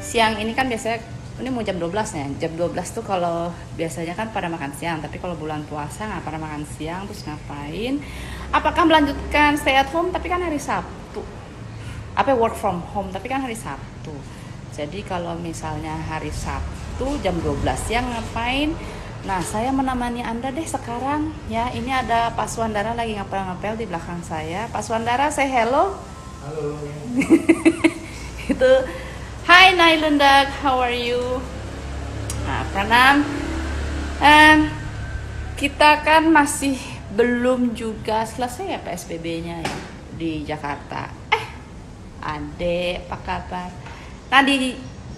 siang ini kan biasanya ini mau jam 12 ya. Jam 12 tuh kalau biasanya kan pada makan siang, tapi kalau bulan puasa nggak pada makan siang, terus ngapain? Apakah melanjutkan stay at home tapi kan hari Sabtu? Apa work from home tapi kan hari Sabtu. Jadi kalau misalnya hari Sabtu jam 12 siang ngapain? Nah, saya menemani Anda deh sekarang ya. Ini ada Pak Suandara lagi ngapel-ngapel di belakang saya. Pak Suandara, say hello. Halo. Itu Hi Nailundak, how are you? Nah, pranam. Kita kan masih belum juga selesai ya PSBB-nya ya di Jakarta. Adek, apa kabar? Nah,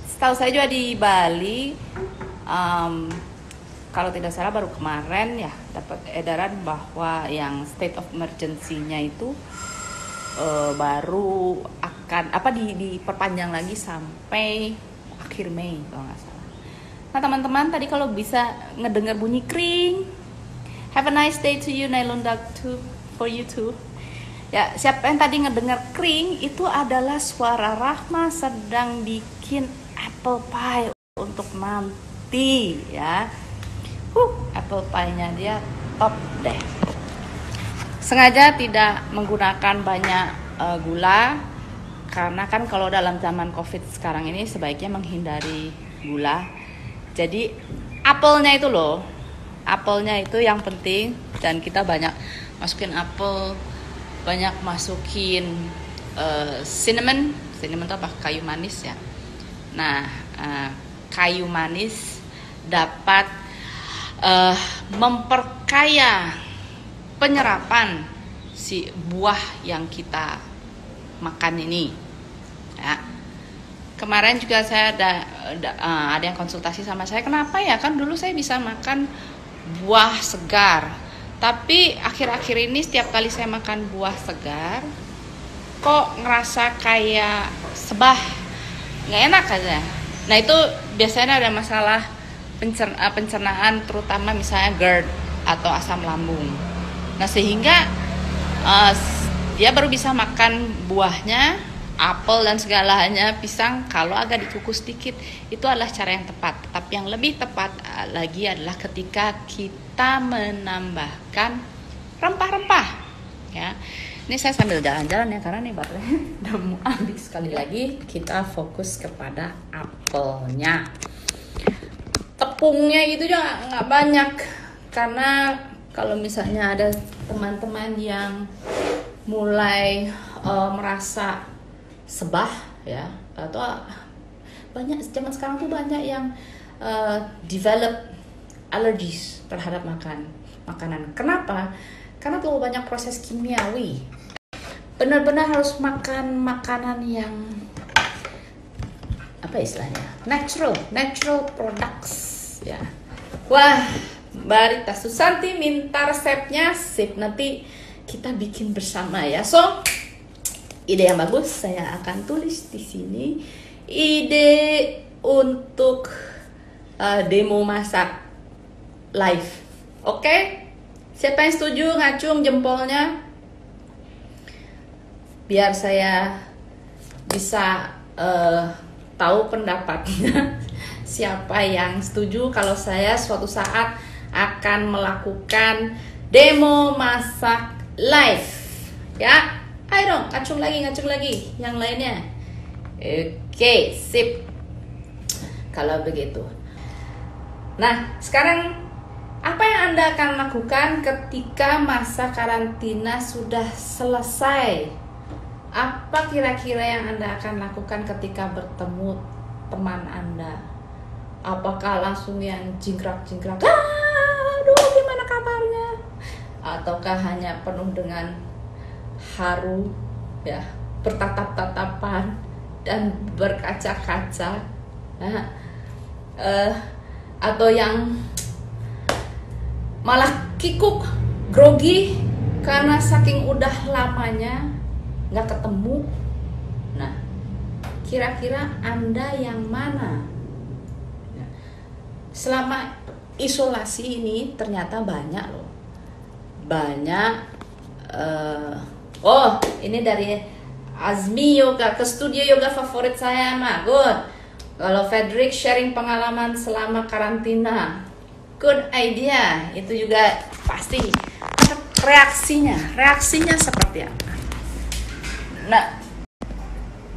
setahu saya juga di Bali, kalau tidak salah baru kemarin ya dapat edaran bahwa yang state of emergency-nya itu baru akan diperpanjang lagi sampai akhir Mei kalau nggak salah. Nah teman-teman, tadi kalau bisa ngedengar bunyi kring, have a nice day to you Nailundak too, for you too. Ya, siapa yang tadi ngedengar kring itu adalah suara Rahma sedang bikin apple pie untuk nanti ya. Apple pie-nya dia top deh. Sengaja tidak menggunakan banyak gula karena kan kalau dalam zaman Covid sekarang ini sebaiknya menghindari gula. Jadi apelnya itu loh, apelnya itu yang penting, dan kita banyak masukin apel, banyak masukin cinnamon itu apa? Kayu manis ya. Nah, kayu manis dapat memperkaya penyerapan si buah yang kita makan ini ya. Kemarin juga saya ada yang konsultasi sama saya, kenapa ya, kan dulu saya bisa makan buah segar, tapi akhir-akhir ini setiap kali saya makan buah segar kok ngerasa kayak sebah, nggak enak aja. Nah itu biasanya ada masalah pencernaan, terutama misalnya GERD atau asam lambung. Nah sehingga dia baru bisa makan buahnya, apel dan segalanya, pisang kalau agak dikukus sedikit. Itu adalah cara yang tepat. Tapi yang lebih tepat lagi adalah ketika kita menambahkan rempah-rempah ya. Ini saya sambil jalan-jalan ya karena nih baterainya udah mau habis. Sekali lagi kita fokus kepada apelnya. Tepungnya itu juga nggak banyak, karena kalau misalnya ada teman-teman yang mulai merasa sebah ya, atau banyak zaman sekarang tuh banyak yang develop allergies terhadap makanan. Kenapa? Karena terlalu banyak proses kimiawi. Benar-benar harus makan makanan yang apa istilahnya, natural products ya. Wah, Mbak Rita Susanti minta resepnya, sip, nanti kita bikin bersama ya. So, ide yang bagus saya akan tulis di sini. Ide untuk demo masak live. Oke? Siapa yang setuju ngacung jempolnya? Biar saya bisa tahu pendapatnya. Siapa yang setuju kalau saya suatu saat akan melakukan demo masak live ya. Ayo dong, ngacung lagi yang lainnya. Oke, sip. Kalau begitu, nah sekarang apa yang Anda akan lakukan ketika masa karantina sudah selesai? Apa kira-kira yang Anda akan lakukan ketika bertemu teman Anda? Apakah langsung yang jingkrak-jingkrak, aduh gimana kabarnya? Ataukah hanya penuh dengan haru ya, bertatap-tatapan dan berkaca-kaca ya? Atau yang malah kikuk, grogi karena saking udah lamanya nggak ketemu. Nah, kira-kira Anda yang mana? Selama isolasi ini ternyata banyak loh, ini dari Azmi Yoga, ke studio yoga favorit saya mah, good. Kalau Frederick sharing pengalaman selama karantina, good idea. Itu juga pasti reaksinya seperti apa. Nah,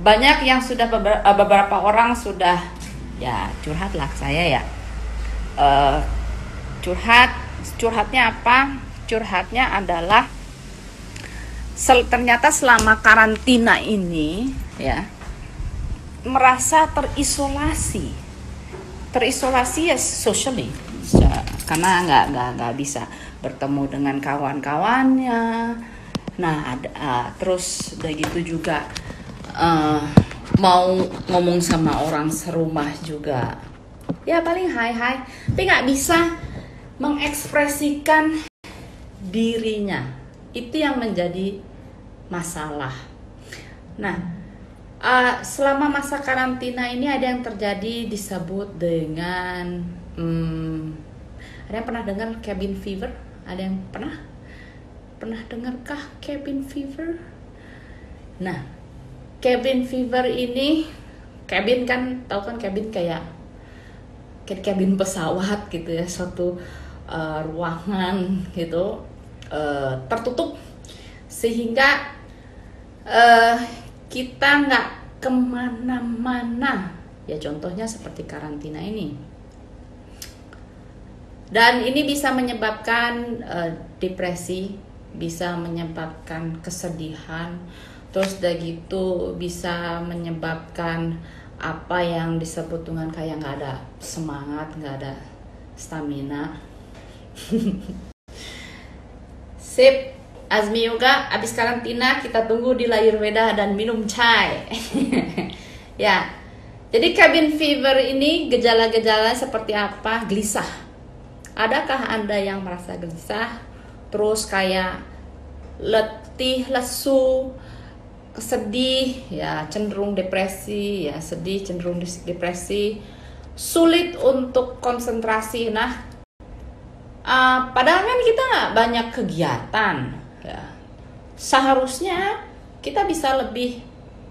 banyak yang sudah beberapa orang sudah ya curhat lah saya ya. Curhatnya apa? Curhatnya adalah ternyata selama karantina ini ya merasa terisolasi ya socially, karena nggak bisa bertemu dengan kawan-kawannya. Nah terus udah gitu juga mau ngomong sama orang serumah juga ya paling hai tapi nggak bisa mengekspresikan dirinya. Itu yang menjadi masalah. Nah, selama masa karantina ini ada yang terjadi disebut dengan ada yang pernah dengar cabin fever? Ada yang pernah dengarkah cabin fever? Nah, cabin fever ini, cabin kan tahu kan, cabin kayak cabin pesawat gitu ya, suatu ruangan gitu tertutup sehingga kita nggak kemana-mana ya, contohnya seperti karantina ini. Dan ini bisa menyebabkan depresi, bisa menyebabkan kesedihan, terus udah gitu bisa menyebabkan apa yang disebut dengan kayak nggak ada semangat, nggak ada stamina. Sip, Azmi Yoga, abis karantina kita tunggu di Ayurveda dan minum chai. Ya, jadi cabin fever ini gejala-gejala seperti apa? Gelisah. Adakah Anda yang merasa gelisah? Terus kayak letih, lesu, sedih, ya cenderung depresi, ya sedih cenderung depresi, sulit untuk konsentrasi. Nah, padahal kan kita nggak banyak kegiatan, ya. Seharusnya kita bisa lebih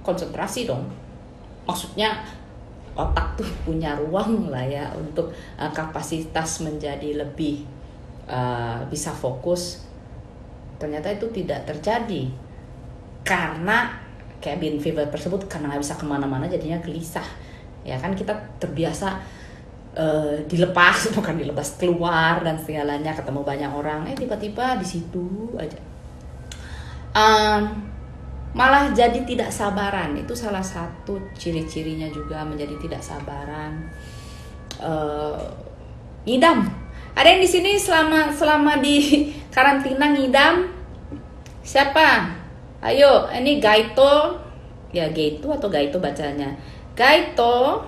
konsentrasi dong. Maksudnya otak tuh punya ruang lah ya untuk kapasitas menjadi lebih bisa fokus. Ternyata itu tidak terjadi karena cabin fever tersebut, karena nggak bisa kemana-mana jadinya gelisah. Ya kan kita terbiasa dilepas, bukan dilepas, keluar dan segalanya, ketemu banyak orang, tiba-tiba di situ aja. Malah jadi tidak sabaran. Itu salah satu ciri-cirinya juga, menjadi tidak sabaran. Ngidam. Ada yang di sini selama di karantina ngidam? Siapa? Ayo, ini Gaito. Ya, Gaito atau Gaito bacanya. Gaito,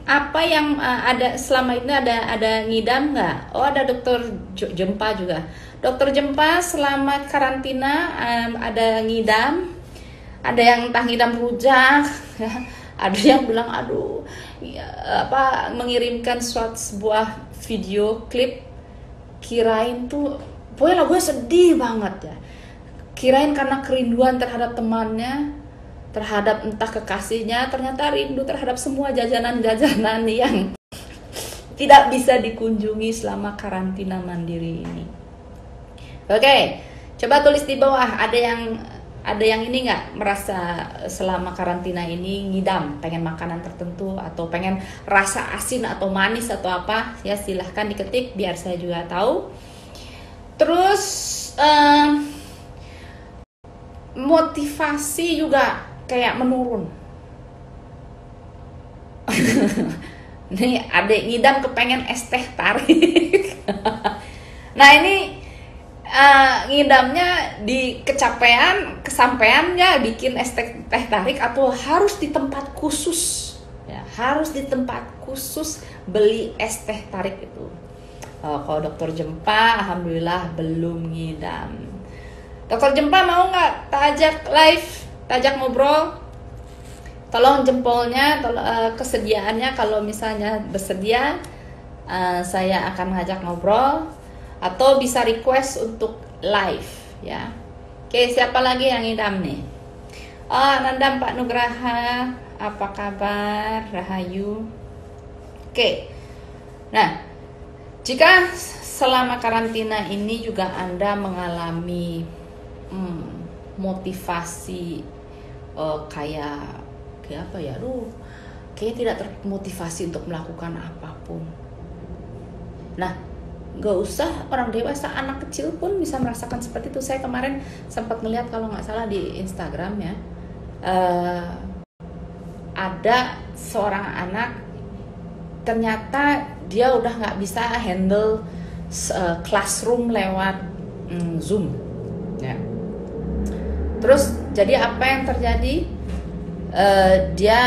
apa yang ada selama ini, ada ngidam nggak? Oh, ada Dokter Jempa juga. Dokter Jempa selama karantina ada ngidam, ada yang entah ngidam rujak, ada yang bilang aduh, ya, mengirimkan sebuah video klip, kirain tuh, pokoknya gue sedih banget ya. Kirain karena kerinduan terhadap temannya, terhadap entah kekasihnya, ternyata rindu terhadap semua jajanan-jajanan yang tidak bisa dikunjungi selama karantina mandiri ini. Oke, coba tulis di bawah, ada yang ini nggak merasa selama karantina ini ngidam, pengen makanan tertentu atau pengen rasa asin atau manis atau apa ya, silahkan diketik biar saya juga tahu. Terus motivasi juga kayak menurun. Nih adek ngidam kepengen es teh tarik. Nah ini ngidamnya di kesampeannya bikin es teh tarik atau harus di tempat khusus ya, harus di tempat khusus beli es teh tarik itu. Kalau Dokter Jempa alhamdulillah belum ngidam. Dokter Jempa mau nggak tajak live, tajak ngobrol? Tolong jempolnya, kesediaannya, kalau misalnya bersedia saya akan ngajak ngobrol atau bisa request untuk live ya. Oke, siapa lagi yang ngidam nih? Nanda Pak Nugraha, apa kabar? Rahayu. Oke. Nah, jika selama karantina ini juga Anda mengalami motivasi kayak apa ya, kayaknya tidak termotivasi untuk melakukan apapun. Nah, gak usah orang dewasa, anak kecil pun bisa merasakan seperti itu. Saya kemarin sempat melihat, kalau nggak salah di Instagram ya, ada seorang anak, ternyata dia udah nggak bisa handle classroom lewat Zoom ya. Terus jadi apa yang terjadi? Dia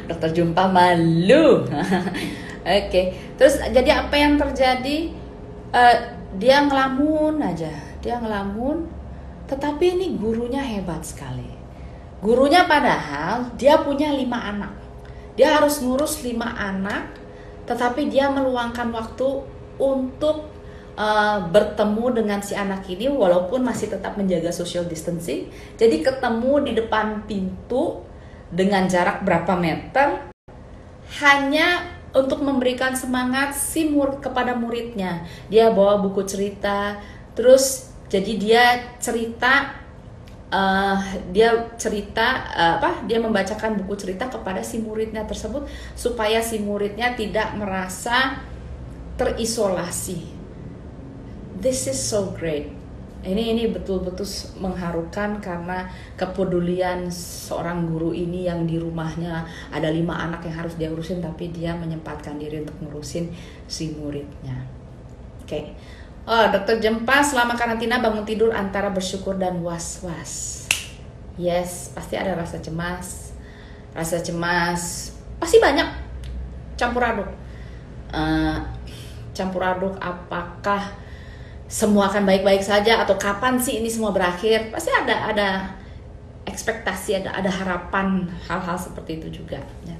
dokter Jumpa malu. Oke. Terus jadi apa yang terjadi? Dia ngelamun aja, tetapi ini gurunya hebat sekali. Gurunya padahal dia punya 5 anak. Dia harus ngurus 5 anak, tetapi dia meluangkan waktu untuk bertemu dengan si anak ini walaupun masih tetap menjaga social distancing. Jadi ketemu di depan pintu dengan jarak berapa meter, hanya untuk memberikan semangat kepada muridnya. Dia bawa buku cerita, terus jadi dia cerita, dia membacakan buku cerita kepada si muridnya tersebut supaya si muridnya tidak merasa terisolasi. This is so great. Ini betul-betul mengharukan karena kepedulian seorang guru ini yang di rumahnya ada 5 anak yang harus dia urusin, tapi dia menyempatkan diri untuk ngurusin si muridnya. Oke. Dokter Jempa, selama karantina bangun tidur antara bersyukur dan was-was. Yes, pasti ada rasa cemas. Rasa cemas pasti banyak. Campur aduk apakah semua akan baik-baik saja atau kapan sih ini semua berakhir? Pasti ada ekspektasi, ada harapan hal-hal seperti itu juga ya.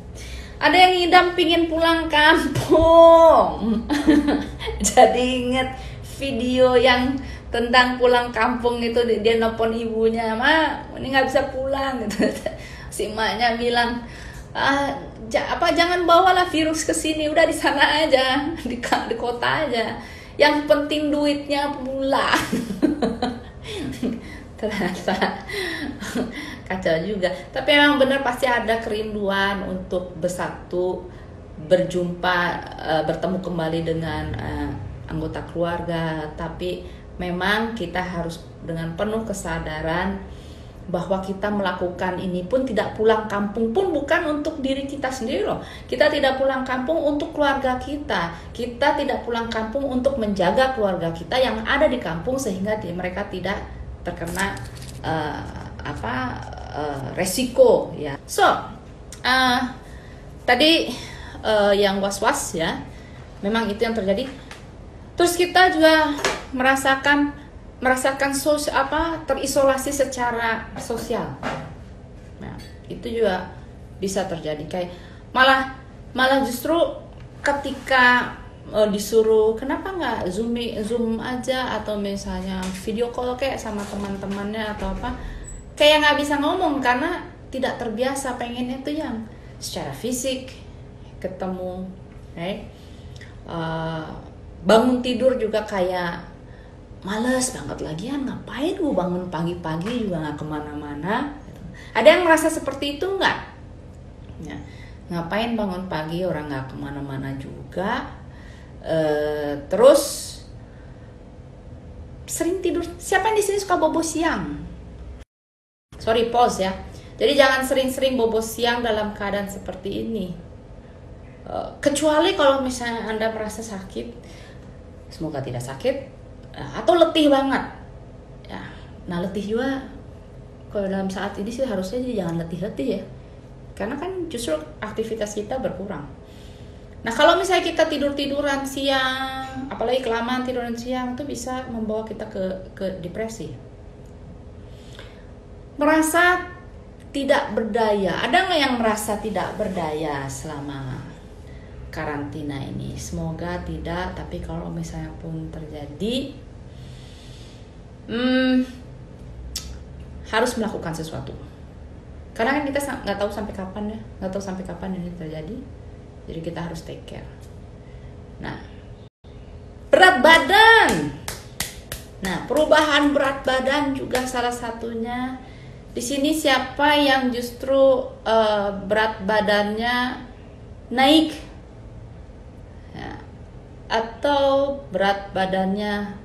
Ada yang ngidam pingin pulang kampung. Jadi inget video yang tentang pulang kampung itu, dia nelpon ibunya, "Ma, ini nggak bisa pulang," gitu. Si emaknya bilang, jangan bawalah virus ke sini, udah di sana aja, di kota aja. Yang penting duitnya pulang. Ternyata kacau juga. Tapi memang benar pasti ada kerinduan untuk bersatu, berjumpa, bertemu kembali dengan anggota keluarga. Tapi memang kita harus dengan penuh kesadaran bahwa kita melakukan ini pun, tidak pulang kampung pun bukan untuk diri kita sendiri loh. Kita tidak pulang kampung untuk keluarga kita. Kita tidak pulang kampung untuk menjaga keluarga kita yang ada di kampung sehingga mereka tidak terkena resiko ya. So, tadi yang was-was ya, memang itu yang terjadi. Terus kita juga merasakan terisolasi secara sosial. Nah, itu juga bisa terjadi. Kayak malah justru ketika disuruh, kenapa nggak zoom aja atau misalnya video call kayak sama teman-temannya atau apa, kayak nggak bisa ngomong karena tidak terbiasa. Pengennya tuh yang secara fisik ketemu, right? Bangun tidur juga kayak males banget, lagian ngapain gue bangun pagi-pagi juga nggak kemana-mana gitu. Ada yang merasa seperti itu nggak? Ya, ngapain bangun pagi, orang nggak kemana-mana juga. Terus sering tidur. Siapa yang di sini suka bobo siang? Sorry, pause ya. Jadi jangan sering-sering bobo siang dalam keadaan seperti ini. Kecuali kalau misalnya Anda merasa sakit, semoga tidak sakit. Atau letih banget ya. Nah, letih juga kalau dalam saat ini sih harusnya jangan letih-letih ya, karena kan justru aktivitas kita berkurang. Nah, kalau misalnya kita tiduran siang, apalagi kelamaan tiduran siang, itu bisa membawa kita ke depresi. Merasa tidak berdaya. Ada nggak yang merasa tidak berdaya selama karantina ini? Semoga tidak, tapi kalau misalnya pun terjadi, harus melakukan sesuatu. Karena kan kita nggak tahu sampai kapan ya, nggak tahu sampai kapan ini terjadi. Jadi kita harus take care. Nah, berat badan. Nah, perubahan berat badan juga salah satunya. Di sini siapa yang justru berat badannya naik ya, atau berat badannya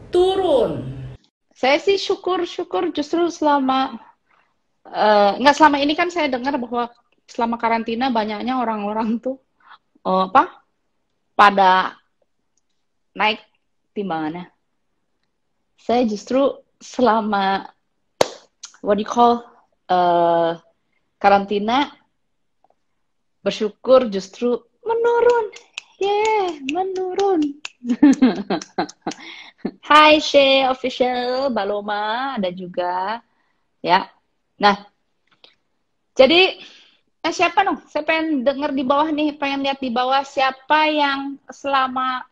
turun? Saya sih syukur justru selama nggak selama ini kan saya dengar bahwa selama karantina banyaknya orang-orang tuh pada naik timbangannya. Saya justru selama what you call karantina bersyukur justru menurun. Menurun. Hai She Official, Baloma ada juga ya. Nah, jadi siapa dong? Saya pengen denger di bawah nih, pengen lihat di bawah siapa yang selama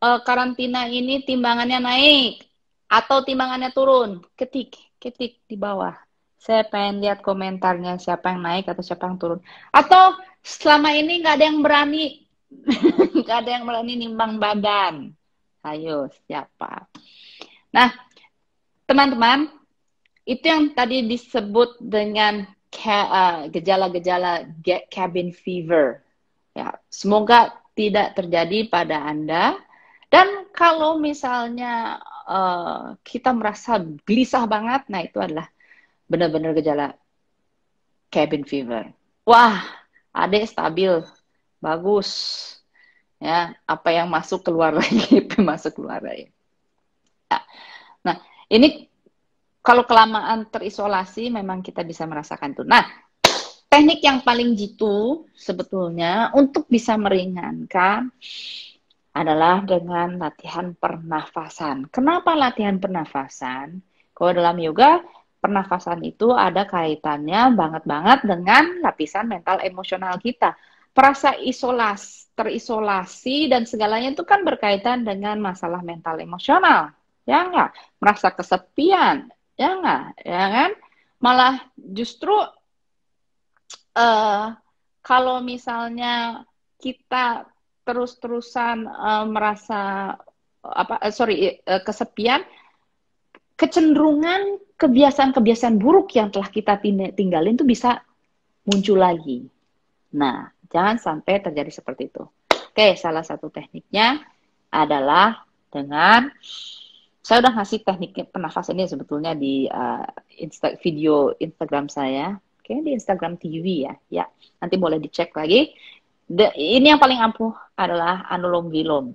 karantina ini timbangannya naik atau timbangannya turun. Ketik di bawah. Saya pengen lihat komentarnya siapa yang naik atau siapa yang turun. Atau selama ini nggak ada yang berani, nggak ada yang berani nimbang badan. Ayo, siapa? Nah, teman-teman, itu yang tadi disebut dengan gejala-gejala cabin fever. Ya, semoga tidak terjadi pada Anda. Dan kalau misalnya kita merasa gelisah banget, nah itu adalah benar-benar gejala cabin fever. Wah, adek stabil, bagus. Ya, apa yang masuk keluar lagi, masuk keluar lagi. Nah, ini kalau kelamaan terisolasi memang kita bisa merasakan itu. Nah, teknik yang paling jitu sebetulnya untuk bisa meringankan adalah dengan latihan pernafasan. Kenapa latihan pernafasan? Kalau dalam yoga, pernafasan itu ada kaitannya banget dengan lapisan mental emosional kita. Perasa terisolasi dan segalanya itu kan berkaitan dengan masalah mental emosional. Ya enggak? Merasa kesepian. Ya enggak? Ya kan? Malah justru kalau misalnya kita terus-terusan merasa kesepian, kecenderungan kebiasaan-kebiasaan buruk yang telah kita tinggalin itu bisa muncul lagi. Nah, jangan sampai terjadi seperti itu. Oke, salah satu tekniknya adalah dengan saya udah ngasih teknik pernafasan ini sebetulnya di video Instagram saya. Oke, di Instagram TV ya. Ya, nanti boleh dicek lagi. Ini yang paling ampuh adalah Anulom Wilom.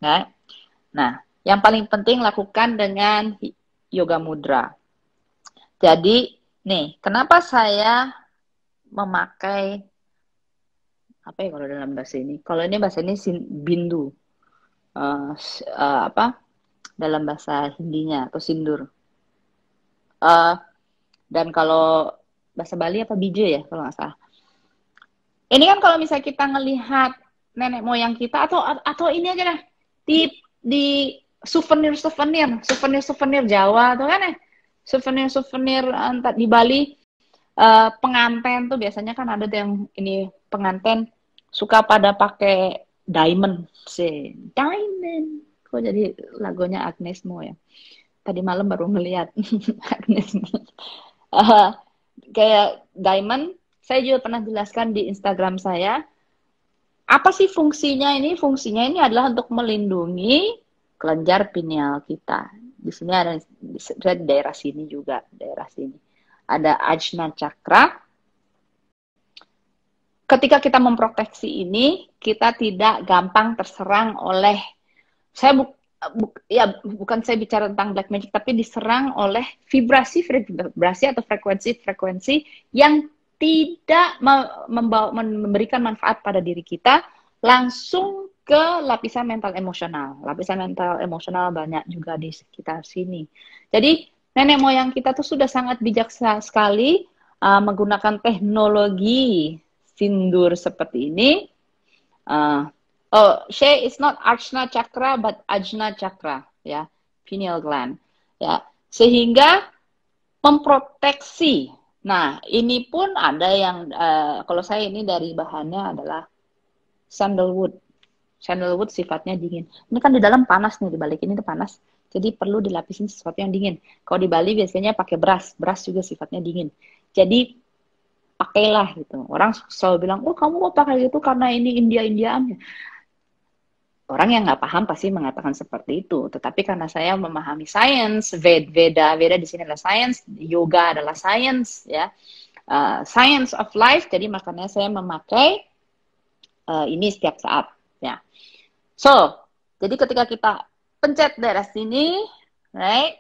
Nah, yang paling penting lakukan dengan yoga mudra. Jadi, nih, kenapa saya memakai apa ya kalau dalam bahasa ini? Kalau ini bahasa ini bindu. Dalam bahasa Hindinya atau sindur. Dan kalau bahasa Bali apa bije ya kalau nggak salah. Ini kan kalau misalnya kita ngelihat nenek moyang kita atau ini aja deh di souvenir Jawa tuh kan ya, souvenir entah di Bali pengantin tuh biasanya kan ada yang ini pengantin suka pada pakai diamond kok jadi lagunya Agnes Mo ya. Tadi malam baru ngeliat Agnes Mo. Kayak diamond, saya juga pernah jelaskan di Instagram saya. Apa sih fungsinya ini? Fungsinya ini adalah untuk melindungi kelenjar pineal kita. Di sini ada di daerah sini juga, daerah sini. Ada Ajna Chakra. Ketika kita memproteksi ini, kita tidak gampang terserang oleh bukan saya bicara tentang black magic, tapi diserang oleh vibrasi atau frekuensi yang tidak memberikan manfaat pada diri kita, langsung ke lapisan mental emosional. Lapisan mental emosional banyak juga di sekitar sini. Jadi nenek moyang kita tuh sudah sangat bijaksana sekali menggunakan teknologi sindur seperti ini. She is not Ajna Chakra but Ajna Chakra, ya, pineal gland, ya. Sehingga memproteksi. Nah, ini pun ada yang kalau saya ini dari bahannya adalah sandalwood. Sandalwood sifatnya dingin. Ini kan di dalam panas nih, di balik ini tuh panas. Jadi perlu dilapisin sesuatu yang dingin. Kalau di Bali biasanya pakai beras. Beras juga sifatnya dingin. Jadi pakailah gitu. Orang selalu bilang, oh kamu kok pakai gitu karena ini India-Indiaan. Orang yang nggak paham pasti mengatakan seperti itu. Tetapi karena saya memahami sains, Veda di sini adalah sains, yoga adalah sains, ya, science of life. Jadi makanya saya memakai ini setiap saat, ya. So, jadi ketika kita pencet daerah sini, right?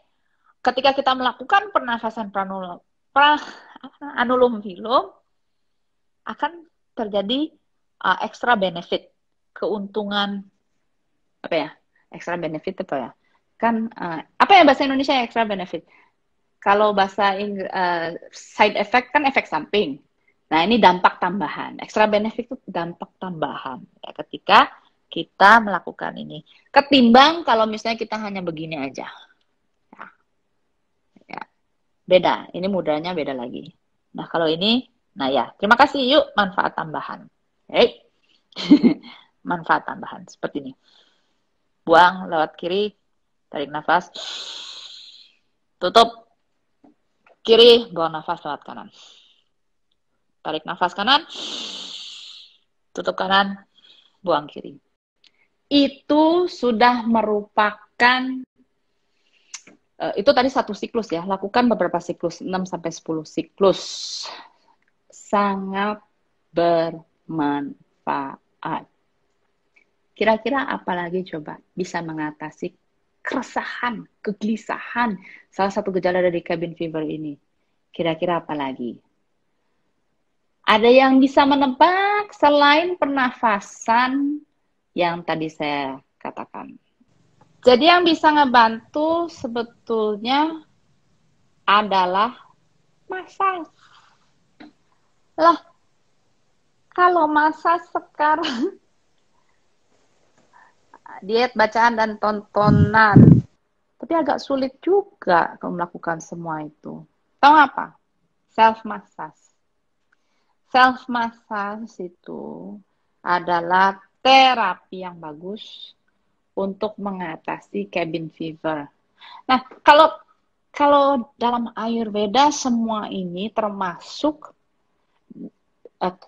Ketika kita melakukan pernafasan anulum vilum, akan terjadi extra benefit, keuntungan apa ya, extra benefit apa ya, kan apa ya bahasa Indonesia extra benefit, kalau bahasa side effect kan efek samping. Nah ini dampak tambahan, extra benefit itu dampak tambahan ya, ketika kita melakukan ini, ketimbang kalau misalnya kita hanya begini aja ya, ya. Beda, ini mudranya beda lagi. Nah kalau ini, nah ya, terima kasih, yuk manfaat tambahan, hey. Manfaat tambahan seperti ini. Buang lewat kiri, tarik nafas, tutup kiri, buang nafas lewat kanan. Tarik nafas kanan, tutup kanan, buang kiri. Itu sudah merupakan, itu tadi satu siklus ya, lakukan beberapa siklus, 6-10 siklus. Sangat bermanfaat. Kira-kira apa lagi coba bisa mengatasi keresahan, kegelisahan, salah satu gejala dari cabin fever ini? Kira-kira apa lagi? Ada yang bisa menebak selain pernafasan yang tadi saya katakan. Jadi yang bisa ngebantu sebetulnya adalah massage. Lah, kalau massage sekarang diet bacaan dan tontonan, tapi agak sulit juga kalau melakukan semua itu. Tahu apa? Self massage. Self massage itu adalah terapi yang bagus untuk mengatasi cabin fever. Nah, kalau dalam Ayurveda semua ini termasuk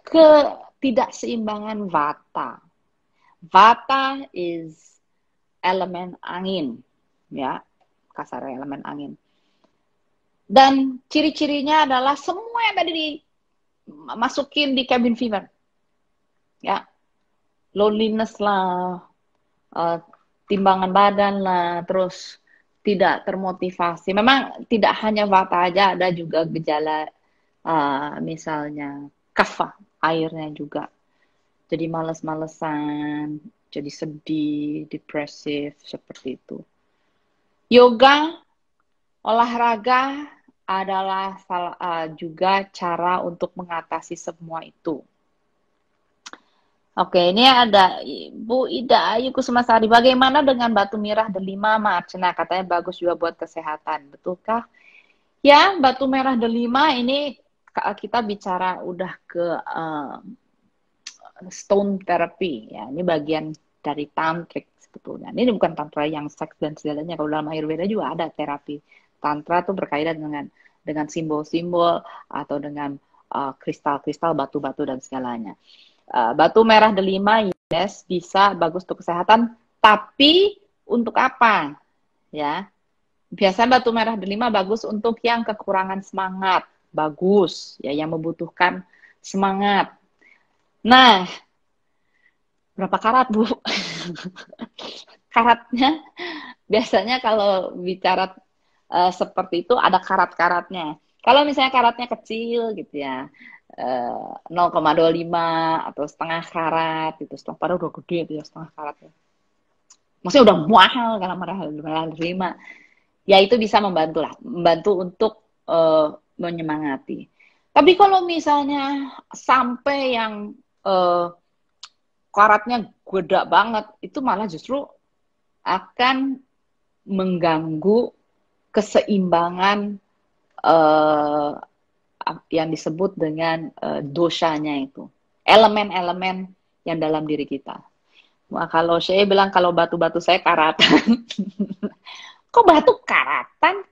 ketidakseimbangan vata. Vata is elemen angin, ya, kasar elemen angin. Dan ciri-cirinya adalah semua yang tadi dimasukin di cabin fever, ya, loneliness lah, timbangan badan lah, terus tidak termotivasi. Memang tidak hanya vata aja, ada juga gejala misalnya kapha, airnya juga. Jadi males-malesan, jadi sedih, depresif, seperti itu. Yoga, olahraga adalah juga cara untuk mengatasi semua itu. Oke, ini ada Bu Ida Ayu Kusumasari. Bagaimana dengan batu merah delima Marcena? Katanya bagus juga buat kesehatan. Betulkah? Ya, batu merah delima ini kita bicara udah ke stone therapy ya. Ini bagian dari tantrik sebetulnya. Ini bukan tantra yang seks dan segalanya. Kalau dalam Ayurveda juga ada terapi. Tantra tuh berkaitan dengan simbol-simbol atau dengan kristal-kristal, batu-batu dan segalanya. Batu merah delima yes bisa bagus untuk kesehatan, tapi untuk apa? Ya. Biasanya batu merah delima bagus untuk yang kekurangan semangat, bagus ya, yang membutuhkan semangat. Nah, berapa karat, Bu? Karatnya biasanya kalau bicara seperti itu ada karat-karatnya. Kalau misalnya karatnya kecil gitu ya, 0,25 atau setengah karat itu, setengah padahal udah gede itu ya setengah karatnya. Maksudnya udah mahal kalau merah delima. Ya itu bisa membantu untuk menyemangati. Tapi kalau misalnya sampai yang karatnya gede banget, itu malah justru akan mengganggu keseimbangan eh, yang disebut dengan dosanya itu, elemen-elemen yang dalam diri kita. Wah, kalau saya bilang kalau batu-batu saya karatan, kok batu karatan?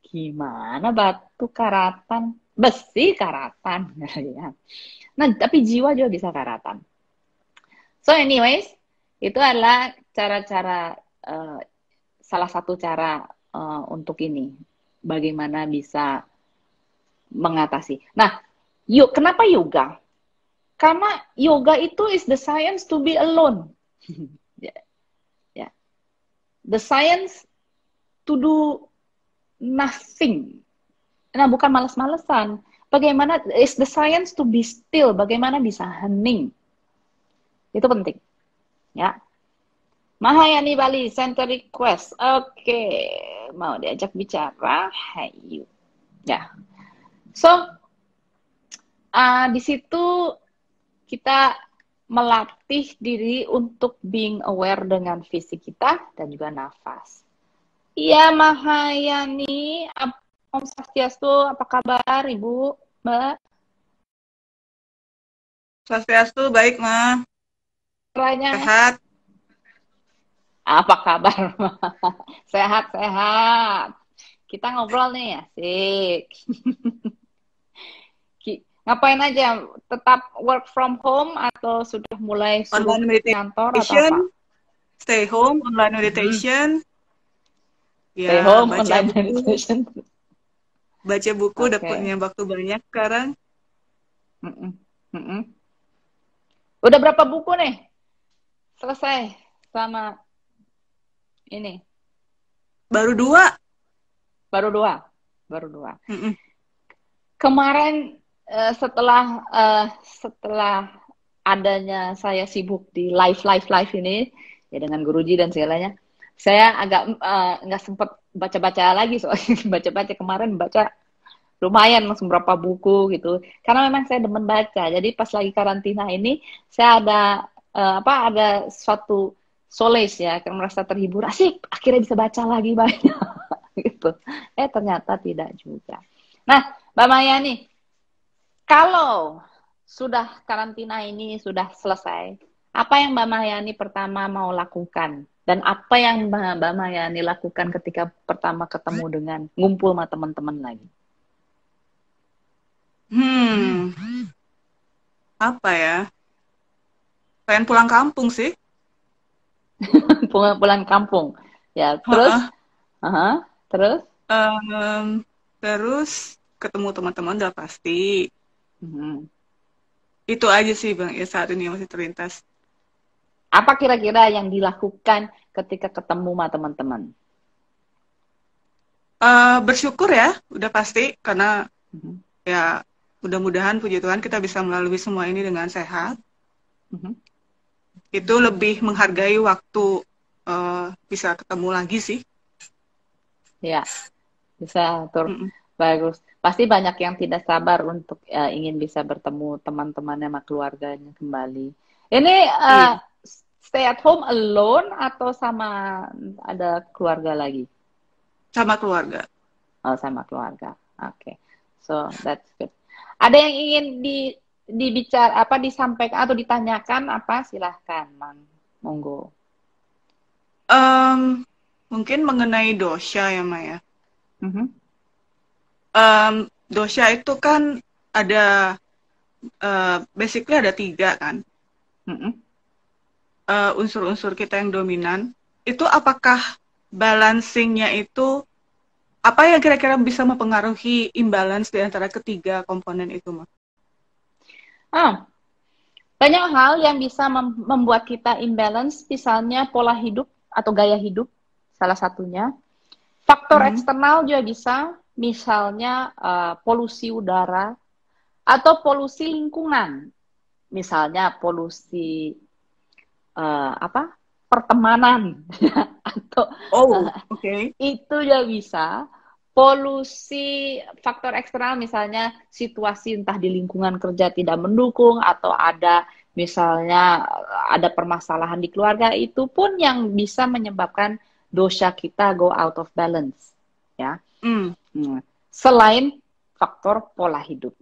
Gimana batu karatan? Besi karatan, ya. Nah, tapi jiwa juga bisa karatan. So, anyways, itu adalah cara-cara salah satu cara untuk ini, bagaimana bisa mengatasi. Nah, yuk, kenapa yoga? Karena yoga itu is the science to be alone. Ya, ya. The science to do nothing. Nah, bukan males-malesan. Bagaimana is the science to be still, bagaimana bisa hening. Itu penting. Ya. Mahayani Bali, center request. Oke, mau diajak bicara? Hayu. Ya. So, di situ kita melatih diri untuk being aware dengan fisik kita dan juga nafas. Iya, Mahayani, Om Swastiastu, apa kabar Ibu, Mbak? Swastiastu, baik, Ma. Ranya, Sehat. apa kabar, Ma? Sehat-sehat. Kita ngobrol nih, asik. Ngapain aja? Tetap work from home atau sudah mulai suruh Online kantor atau apa? meditation, stay home, online meditation. Stay Ya, home, online meditation. baca buku, Oke. udah punya waktu banyak sekarang. Udah berapa buku nih? Selesai sama ini? Baru 2. Baru dua. Kemarin setelah adanya saya sibuk di live ini ya dengan Guruji dan segalanya, saya agak nggak sempet baca-baca lagi soalnya baca-baca kemarin baca lumayan langsung berapa buku gitu karena memang saya demen baca. Jadi pas lagi karantina ini saya ada suatu solace ya, karena merasa terhibur, asik akhirnya bisa baca lagi banyak gitu. Ternyata tidak juga. Nah, Mbak Maya nih, kalau sudah karantina ini sudah selesai, apa yang Mbak Mayani pertama mau lakukan? Dan apa yang Mbak Mayani lakukan ketika pertama ketemu dengan ngumpul sama teman-teman lagi? Apa ya? Pengen pulang kampung sih. Pulang kampung. Ya, terus? Terus? Terus ketemu teman-teman udah pasti. Itu aja sih, Bang, ya saat ini yang masih terlintas. Apa kira-kira yang dilakukan ketika ketemu sama teman-teman? Bersyukur ya, udah pasti. Karena ya mudah-mudahan puji Tuhan kita bisa melalui semua ini dengan sehat. Itu lebih menghargai waktu bisa ketemu lagi sih. Ya, bisa atur. Bagus. Pasti banyak yang tidak sabar untuk ingin bisa bertemu teman-temannya sama keluarganya kembali. Ini stay at home alone atau sama ada keluarga lagi? Sama keluarga. Oh, sama keluarga. Oke. So, that's good. Ada yang ingin disampaikan atau ditanyakan apa? Silahkan, monggo. Mungkin mengenai dosha ya, Maya. Dosha itu kan ada basically ada 3 kan. Unsur-unsur kita yang dominan itu apakah balancingnya itu apa yang kira-kira bisa mempengaruhi imbalance di antara ketiga komponen itu, Ma? Banyak hal yang bisa membuat kita imbalance, misalnya pola hidup atau gaya hidup, salah satunya. Faktor eksternal juga bisa, misalnya polusi udara atau polusi lingkungan, misalnya polusi pertemanan atau itu juga bisa. Polusi faktor eksternal misalnya situasi entah di lingkungan kerja tidak mendukung atau ada misalnya ada permasalahan di keluarga, itu pun yang bisa menyebabkan dosha kita go out of balance ya. Selain faktor pola hidup.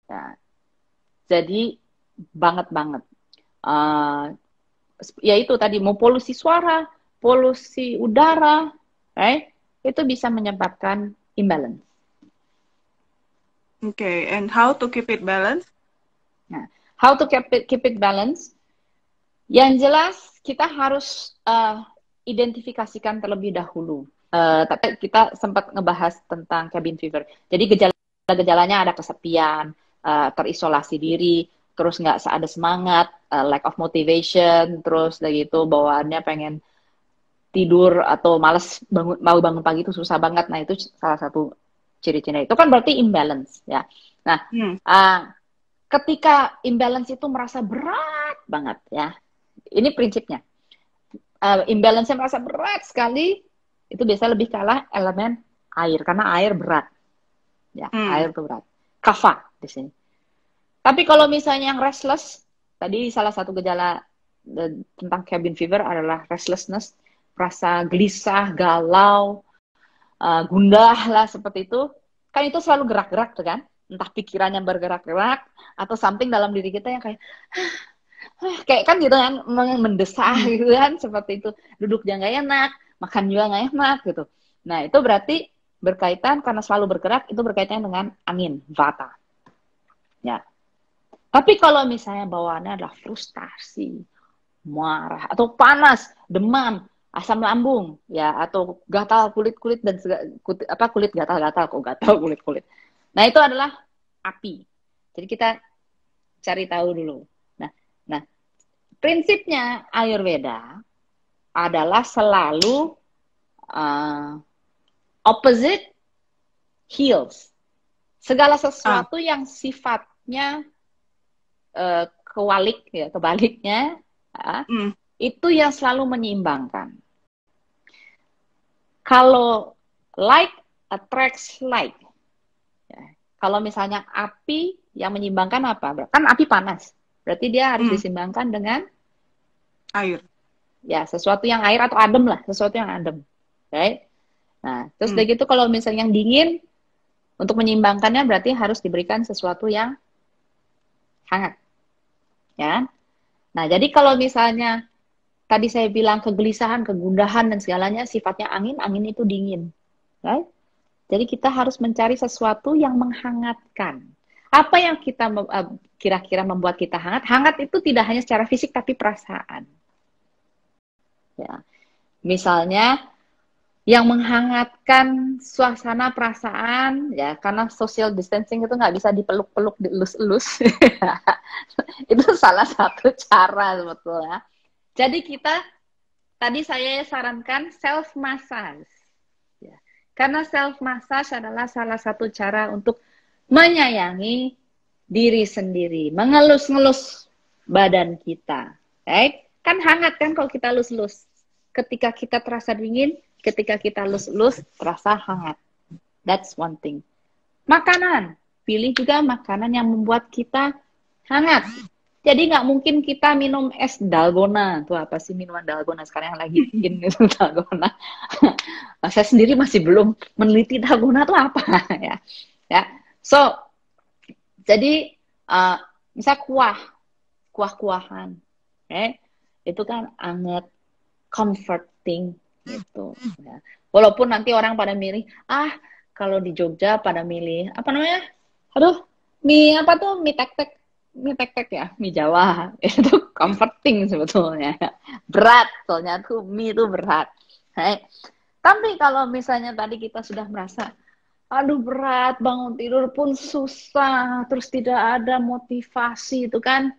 Ya. Jadi banget. Ya itu tadi, mau polusi suara, polusi udara, right? Itu bisa menyebabkan imbalance. Okay, and how to keep it balanced? Nah, how to keep it balance? Yang jelas kita harus identifikasikan terlebih dahulu. Tapi kita sempat ngebahas tentang cabin fever. Jadi gejala-gejalanya ada kesepian, terisolasi diri, terus nggak ada semangat, lack of motivation, terus dari itu bawaannya pengen tidur atau males mau bangun pagi itu susah banget. Nah itu salah satu ciri-ciri. Itu kan berarti imbalance ya. Nah ketika imbalance itu merasa berat banget ya. Ini prinsipnya. Imbalance-nya merasa berat sekali, itu biasanya lebih kalah elemen air karena air berat. Ya, air itu berat. Kapha di sini. Tapi kalau misalnya yang restless, tadi salah satu gejala tentang cabin fever adalah restlessness, rasa gelisah, galau, gundah lah seperti itu. Kan itu selalu gerak-gerak tuh kan? Entah pikirannya bergerak-gerak atau something dalam diri kita yang kayak kan gitu kan, mendesah gitu kan, seperti itu. Duduknya nggak enak, makan juga nggak enak gitu. Nah itu berarti berkaitan, karena selalu bergerak, itu berkaitan dengan angin, vata. Ya. Tapi kalau misalnya bawaannya adalah frustasi, marah, atau panas, demam, asam lambung, ya, atau gatal kulit dan kulit gatal-gatal, kok gatal kulit. Nah itu adalah api. Jadi kita cari tahu dulu. Nah, prinsipnya Ayurveda adalah selalu opposite heals. Segala sesuatu yang sifatnya kebaliknya, itu yang selalu menyeimbangkan. Kalau like attracts like. Ya. Kalau misalnya api yang menyeimbangkan apa? Kan api panas. Berarti dia harus diseimbangkan dengan air. Ya, sesuatu yang air atau adem lah, sesuatu yang adem. Right? Nah, terus dari gitu kalau misalnya yang dingin, untuk menyeimbangkannya berarti harus diberikan sesuatu yang hangat. Ya. Nah, jadi kalau misalnya tadi saya bilang kegelisahan, kegundahan dan segalanya sifatnya angin itu dingin. Right? Jadi kita harus mencari sesuatu yang menghangatkan. Apa yang kita kira-kira membuat kita hangat? Hangat itu tidak hanya secara fisik tapi perasaan. Ya. Misalnya yang menghangatkan suasana perasaan, ya karena social distancing itu nggak bisa dipeluk-peluk, dielus-elus. Itu salah satu cara sebetulnya. Jadi kita, tadi saya sarankan self massage. Ya. Karena self massage adalah salah satu cara untuk menyayangi diri sendiri, mengelus-ngelus badan kita. Right? Kan hangat kan kalau kita lus-lus. Ketika kita terasa dingin, ketika kita lus-lus, terasa hangat. That's one thing. Makanan. Pilih juga makanan yang membuat kita hangat. Jadi nggak mungkin kita minum es dalgona. Tuh apa sih minuman dalgona sekarang yang lagi in itu dalgona. Saya sendiri masih belum meneliti dalgona itu apa. ya. So, jadi misal kuah-kuahan. Itu kan hangat, comforting gitu. Ya. Walaupun nanti orang pada milih, kalau di Jogja pada milih apa namanya? Aduh, mie apa tuh? Mie tek-tek ya, mie Jawa. Itu comforting sebetulnya. Berat, soalnya tuh mie itu berat. Tapi kalau misalnya tadi kita sudah merasa aduh berat, bangun tidur pun susah, terus tidak ada motivasi itu kan,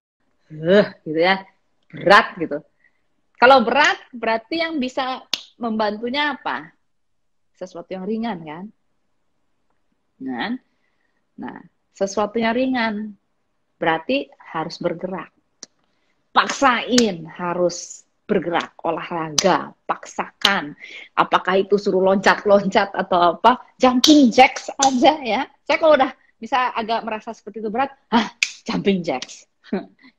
gitu ya, berat gitu. Kalau berat, berarti yang bisa membantunya apa? Sesuatu yang ringan, kan? Nah, sesuatu yang ringan, berarti harus bergerak. Paksain, harus bergerak, olahraga, paksakan. Apakah itu suruh loncat-loncat atau apa, jumping jacks aja ya. Saya kalau udah bisa agak merasa seperti itu berat, jumping jacks.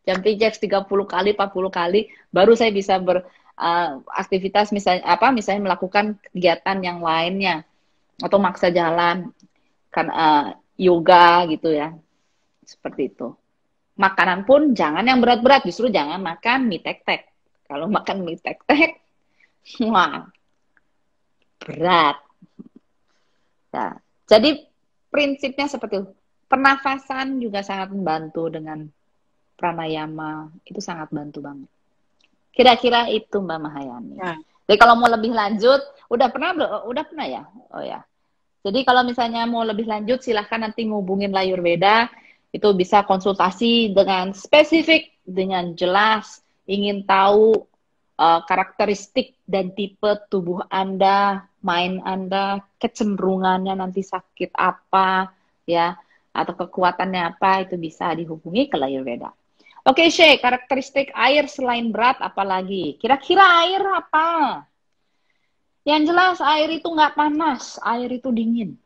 Jumping jacks 30 kali, 40 kali, baru saya bisa beraktivitas misalnya melakukan kegiatan yang lainnya atau maksa jalan. kan yoga gitu ya, seperti itu. Makanan pun jangan yang berat-berat, justru jangan makan mie tek-tek. Kalau makan mie tek-tek, wah berat. Ya. Jadi prinsipnya seperti itu. Pernafasan juga sangat membantu dengan pranayama, itu sangat bantu banget. Kira-kira itu Mbak Mahayani. Ya. Jadi kalau mau lebih lanjut, udah pernah ya? Oh ya. Jadi kalau misalnya mau lebih lanjut, silahkan nanti ngubungin Layurveda. Itu bisa konsultasi dengan spesifik, dengan jelas, ingin tahu karakteristik dan tipe tubuh Anda, mind Anda, kecenderungannya nanti sakit apa, ya, atau kekuatannya apa, itu bisa dihubungi ke Layurveda. Oke, Syekh, karakteristik air selain berat apalagi? Kira-kira air apa? Yang jelas air itu nggak panas, air itu dingin.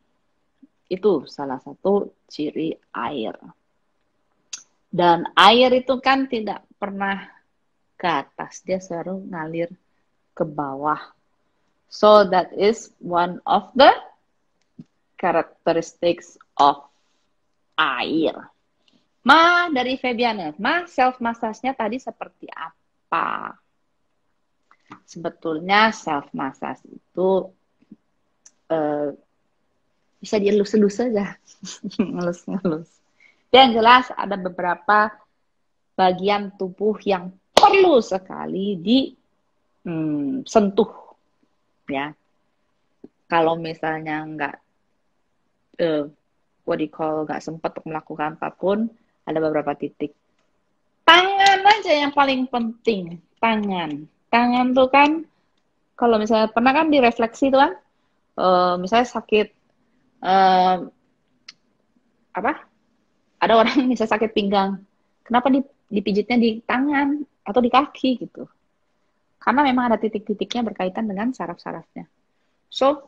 Itu salah satu ciri air. Dan air itu kan tidak pernah ke atas, dia selalu ngalir ke bawah. So that is one of the characteristics of air. Dari Febiana, self massage-nya tadi seperti apa? Sebetulnya self massage itu bisa dielus-elus saja, ngelus-ngelus. Dan jelas ada beberapa bagian tubuh yang perlu sekali disentuh, ya. Kalau misalnya nggak, nggak sempat melakukan apapun, ada beberapa titik. Tangan aja yang paling penting, tangan. Tangan tuh kan, kalau misalnya pernah kan direfleksi tuh kan, misalnya sakit ada orang misalnya sakit pinggang, kenapa dipijitnya di tangan atau di kaki gitu? Karena memang ada titik-titiknya berkaitan dengan saraf-sarafnya. So,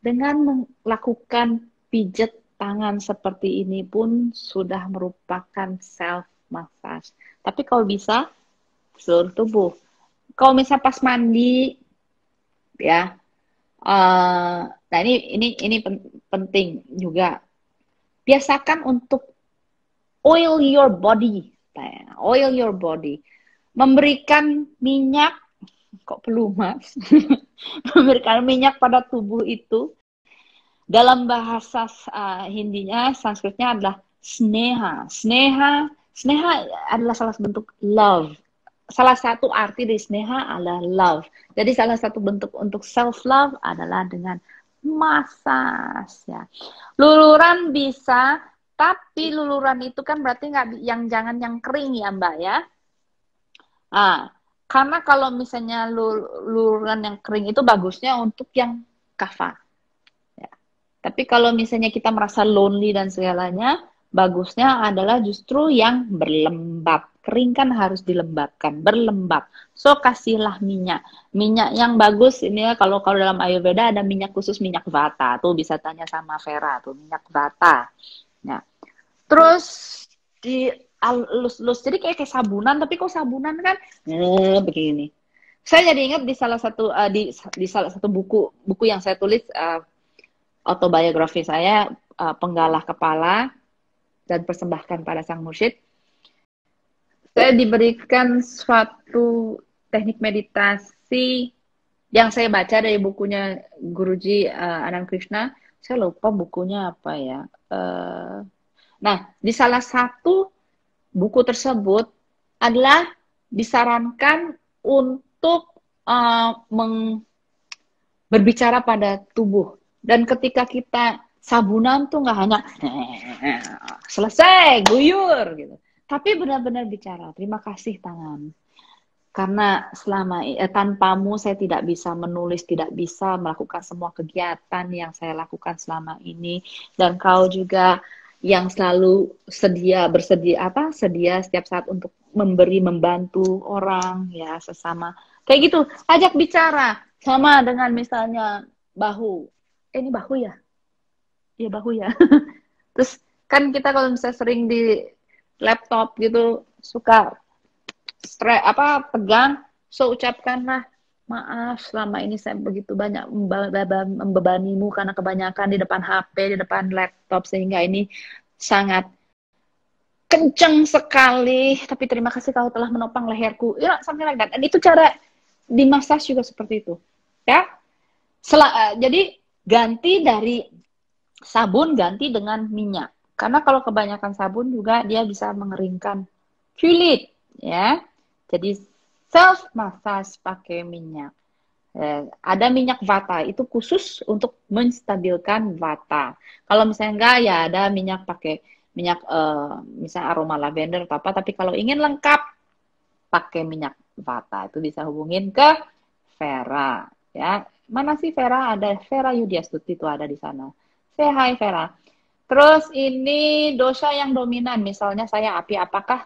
dengan melakukan pijat tangan seperti ini pun sudah merupakan self massage. Tapi kalau bisa seluruh tubuh. Kalau misalnya pas mandi, ya. Nah ini penting juga. Biasakan untuk oil your body. Oil your body. Memberikan minyak, kok pelumas? Memberikan minyak pada tubuh itu. Dalam bahasa Hindinya, Sanskritnya adalah sneha. Sneha adalah salah satu bentuk love. Salah satu arti dari sneha adalah love. Jadi salah satu bentuk untuk self love adalah dengan massage, ya. Luluran bisa, tapi luluran itu kan berarti nggak jangan yang kering ya Mbak ya. Karena kalau misalnya luluran yang kering itu bagusnya untuk yang kapha. Ya. Tapi kalau misalnya kita merasa lonely dan segalanya, bagusnya adalah justru yang berlembab. Kering kan harus dilembabkan, berlembab. So kasihlah minyak. Minyak yang bagus ini ya, kalau dalam Ayurveda ada minyak khusus, minyak vata. Tuh bisa tanya sama Vera tuh, minyak vata. Ya. Terus dielus-elus. Jadi kayak sabunan, tapi kok sabunan kan begini. Saya jadi ingat di salah satu salah satu buku yang saya tulis, autobiografi saya, Penggalah Kepala dan Persembahkan pada Sang Mursyid. Saya diberikan suatu teknik meditasi yang saya baca dari bukunya Guruji Anand Krishna. Saya lupa bukunya apa ya. Nah, di salah satu buku tersebut adalah disarankan untuk berbicara pada tubuh. Dan ketika kita sabunan tuh nggak hanya selesai, guyur gitu. Tapi benar-benar bicara, terima kasih tangan. Karena tanpamu saya tidak bisa menulis, tidak bisa melakukan semua kegiatan yang saya lakukan selama ini. Dan kau juga yang selalu sedia setiap saat untuk memberi, membantu orang, ya, sesama. Kayak gitu, ajak bicara. Sama dengan misalnya bahu. Ini bahu ya? Iya bahu ya. Terus kan kita kalau misalnya sering di laptop gitu suka tegang, so ucapkanlah maaf selama ini saya begitu banyak membebanimu karena kebanyakan di depan HP, di depan laptop, sehingga ini sangat kenceng sekali, tapi terima kasih kau telah menopang leherku. Ya, something like that. Dan itu cara dimasas juga seperti itu. Ya. Jadi ganti dari sabun, ganti dengan minyak. Karena kalau kebanyakan sabun juga dia bisa mengeringkan kulit, ya. Jadi self massage pakai minyak. Ada minyak vata, itu khusus untuk menstabilkan vata. Kalau misalnya enggak, ya ada minyak pakai minyak misalnya aroma lavender atau apa. Tapi kalau ingin lengkap, pakai minyak vata. Itu bisa hubungin ke Vera. Ya, mana sih Vera? Ada Vera Yudiastuti itu ada di sana. Say hi Vera. Terus ini dosa yang dominan. Misalnya saya api, apakah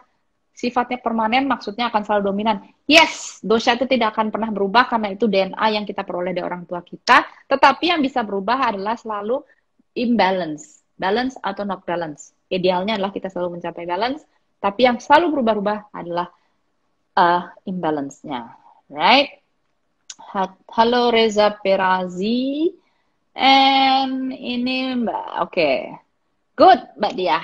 sifatnya permanen, maksudnya akan selalu dominan? Yes, dosa itu tidak akan pernah berubah karena itu DNA yang kita peroleh dari orang tua kita. Tetapi yang bisa berubah adalah selalu imbalance. Balance atau not balance. Idealnya adalah kita selalu mencapai balance. Tapi yang selalu berubah-ubah adalah imbalance-nya. Right? Halo Reza Perazi. And ini Mbak, oke. Good, Mbak Diah.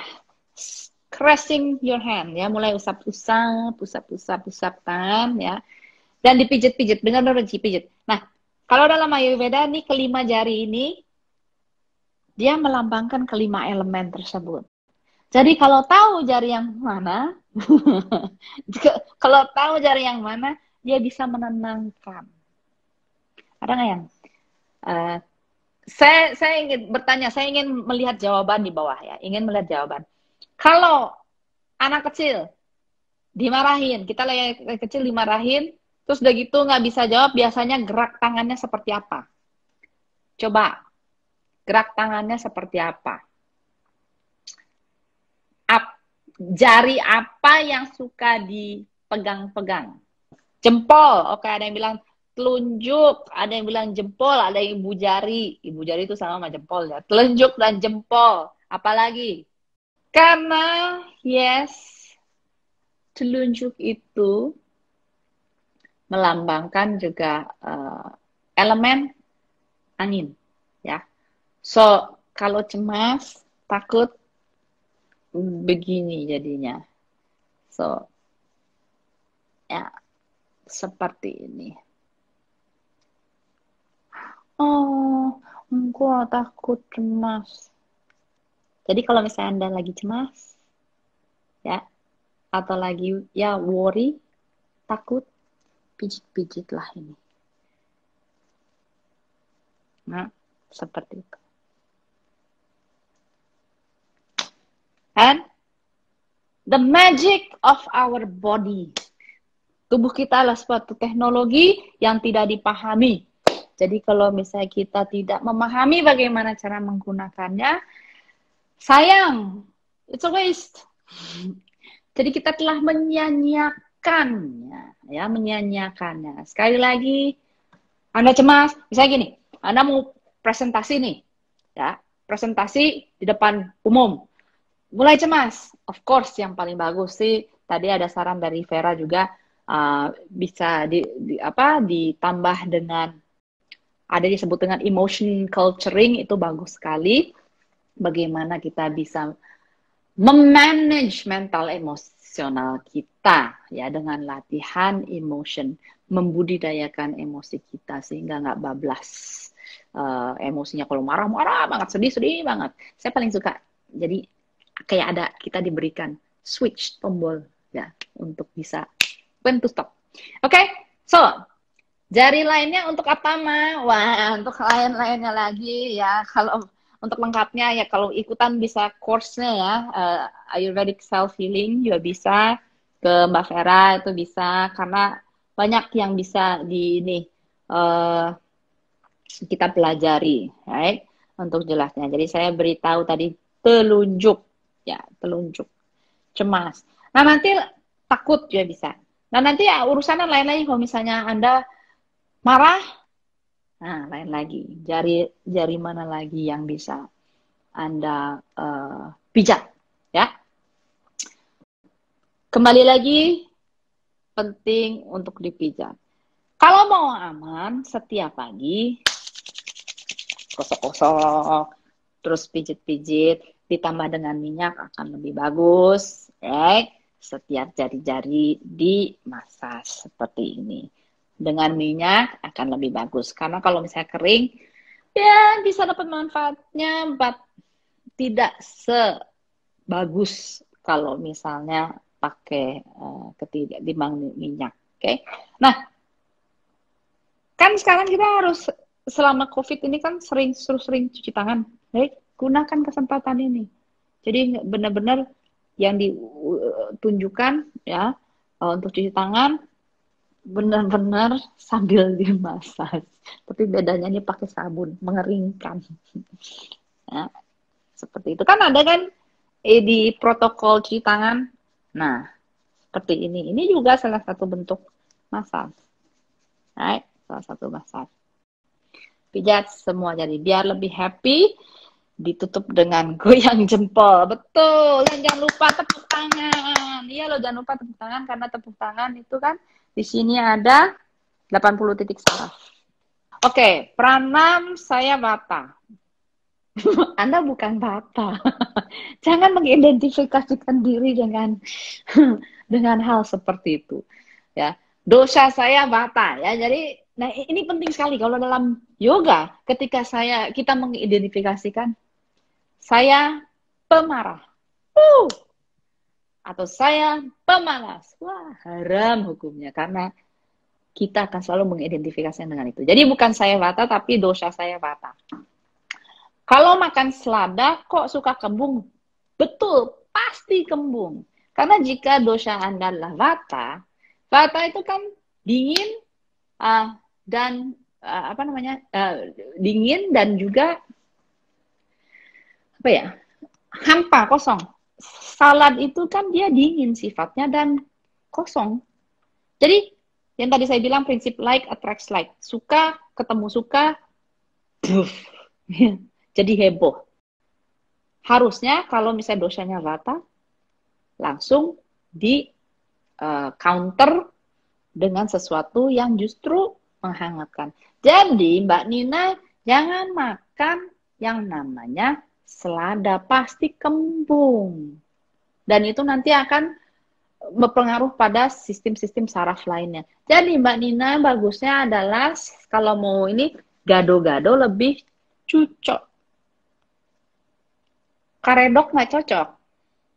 Caressing your hand, ya. Mulai usap tangan, ya. Dan dipijit-pijit, benar-benar dipijit. Nah, kalau dalam Ayurveda, nih kelima jari ini, dia melambangkan kelima elemen tersebut. Jadi kalau tahu jari yang mana, kalau tahu jari yang mana, dia bisa menenangkan. Ada nggak yang? Saya ingin bertanya, saya ingin melihat jawaban di bawah ya, ingin melihat jawaban. Kalau anak kecil dimarahin, kita lagi kecil dimarahin, terus udah gitu nggak bisa jawab, biasanya gerak tangannya seperti apa? Coba, gerak tangannya seperti apa? Jari apa yang suka dipegang-pegang? Jempol, oke, ada yang bilang telunjuk, ada yang bilang jempol, ada yang ibu jari. Ibu jari itu sama jempol ya. Telunjuk dan jempol. Apalagi? Karena, yes, telunjuk itu melambangkan juga elemen angin. Ya. So, kalau cemas, takut, begini jadinya. So, ya, seperti ini. Oh, enggak, takut, cemas. Jadi kalau misalnya Anda lagi cemas, ya, atau lagi ya worry, takut, pijit-pijitlah ini. Nah, seperti itu. And the magic of our body. Tubuh kita adalah suatu teknologi yang tidak dipahami. Jadi kalau misalnya kita tidak memahami bagaimana cara menggunakannya, sayang, it's a waste. Jadi kita telah menyanyiakannya, ya, menyanyiakannya. Sekali lagi, Anda cemas, misalnya gini, Anda mau presentasi nih, ya, presentasi di depan umum, mulai cemas. Of course, yang paling bagus sih, tadi ada saran dari Vera juga, bisa ditambah dengan, ada disebut dengan emotion culturing, itu bagus sekali. Bagaimana kita bisa memanage mental emosional kita ya dengan latihan emotion, membudidayakan emosi kita sehingga nggak bablas emosinya. Kalau marah-marah banget, sedih-sedih banget, saya paling suka jadi kayak ada kita diberikan switch tombol ya untuk bisa when to stop. Oke, so jari lainnya untuk apa, Ma? Wah, untuk lain-lainnya lagi ya. Kalau untuk lengkapnya ya, kalau ikutan bisa course-nya ya, Ayurvedic Self Healing juga bisa, ke Mbak Vera itu bisa, karena banyak yang bisa kita pelajari, right? Untuk jelasnya. Jadi saya beritahu tadi telunjuk, ya telunjuk, cemas. Nah nanti takut juga bisa. Nah nanti ya urusannya lain lagi kalau misalnya Anda marah. Nah, lain lagi. Jari mana lagi yang bisa Anda pijat, ya? Kembali lagi, penting untuk dipijat. Kalau mau aman, setiap pagi gosok-gosok, terus pijit-pijit, ditambah dengan minyak akan lebih bagus, right? Setiap jari-jari dimasas seperti ini. Dengan minyak akan lebih bagus, karena kalau misalnya kering, ya bisa dapat manfaatnya, but tidak sebagus kalau misalnya pakai ketimbang minyak, oke? Nah, kan sekarang kita harus selama COVID ini kan sering cuci tangan. Baik, gunakan kesempatan ini. Jadi benar-benar yang ditunjukkan ya untuk cuci tangan benar-benar sambil dimasak. Tapi bedanya ini pakai sabun, mengeringkan. Ya, seperti itu. Kan ada kan di protokol cuci tangan. Nah, seperti ini. Ini juga salah satu bentuk massage. Right? Salah satu massage. Pijat semua jadi biar lebih happy, ditutup dengan goyang jempol. Betul. Dan jangan lupa tepuk tangan. Iya loh, jangan lupa tepuk tangan, karena tepuk tangan itu kan di sini ada 80 titik saraf. Oke, pranam saya Vata. Anda bukan Vata. Jangan mengidentifikasikan diri dengan hal seperti itu. Ya, dosa saya Vata ya. Jadi, nah ini penting sekali kalau dalam yoga, ketika kita mengidentifikasikan saya pemarah, atau saya pemalas, wah haram hukumnya, karena kita akan selalu mengidentifikasikan dengan itu. Jadi bukan saya Vata, tapi dosa saya Vata. Kalau makan selada kok suka kembung? Betul, pasti kembung. Karena jika dosa Anda adalah Vata, Vata itu kan dingin dan dingin dan juga apa ya? Hampa, kosong. Salad itu kan dia dingin sifatnya dan kosong. Jadi yang tadi saya bilang prinsip like attracts like. Suka ketemu suka, jadi heboh. Harusnya kalau misalnya dosanya Vata, langsung di counter dengan sesuatu yang justru menghangatkan. Jadi Mbak Nina jangan makan yang namanya selada, pasti kembung. Dan itu nanti akan berpengaruh pada sistem-sistem saraf lainnya. Jadi Mbak Nina bagusnya adalah kalau mau ini gado-gado lebih cocok. Karedok nggak cocok.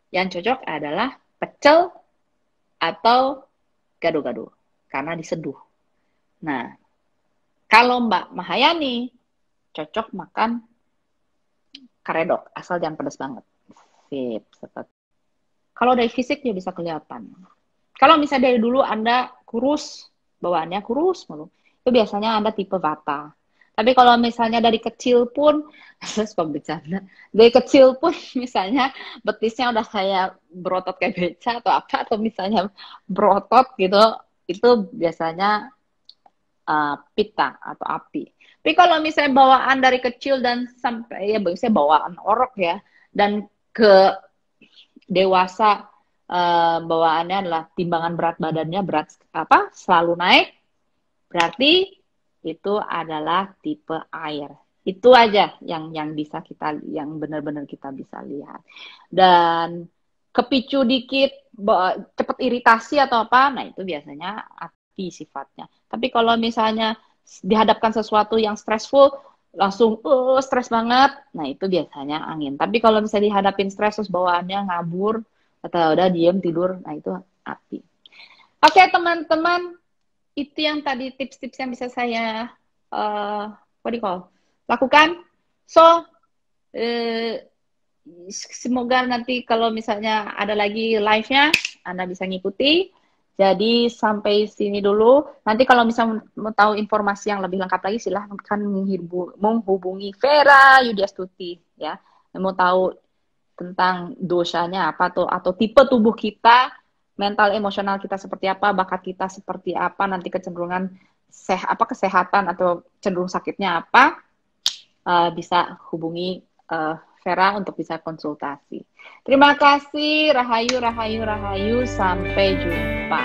Yang cocok adalah pecel atau gado-gado karena diseduh. Nah, kalau Mbak Mahayani cocok makan karedok, asal jangan pedas banget. Sip, seperti. Kalau dari fisik dia bisa kelihatan. Kalau misalnya dari dulu Anda kurus, bawaannya kurus mulu, itu biasanya Anda tipe Vata. Tapi kalau misalnya dari kecil pun, suka bercanda, dari kecil pun misalnya betisnya udah kayak berotot kayak beca atau apa, atau misalnya berotot gitu, itu biasanya pitta atau api. Tapi kalau misalnya bawaan dari kecil dan sampai ya misalnya bawaan orok ya, dan ke dewasa bawaannya adalah timbangan berat badannya selalu naik, berarti itu adalah tipe air. Itu aja yang yang benar-benar kita bisa lihat. Dan kepicu dikit, cepat iritasi atau apa, nah itu biasanya api sifatnya. Tapi kalau misalnya dihadapkan sesuatu yang stressful, langsung stres banget, nah itu biasanya angin. Tapi kalau misalnya dihadapin stres terus bawaannya ngabur atau udah diem tidur, nah itu api. Oke teman-teman, itu yang tadi tips-tips yang bisa saya lakukan. So semoga nanti kalau misalnya ada lagi live-nya Anda bisa ngikuti. Jadi sampai sini dulu. Nanti kalau misalnya mau tahu informasi yang lebih lengkap lagi, silahkan menghubungi Vera Yudiastuti ya. Mau tahu tentang dosanya apa atau tipe tubuh kita, mental emosional kita seperti apa, bakat kita seperti apa, nanti kecenderungan kesehatan atau cenderung sakitnya apa, bisa hubungi Vera untuk bisa konsultasi. Terima kasih, rahayu, rahayu, rahayu, sampai jumpa.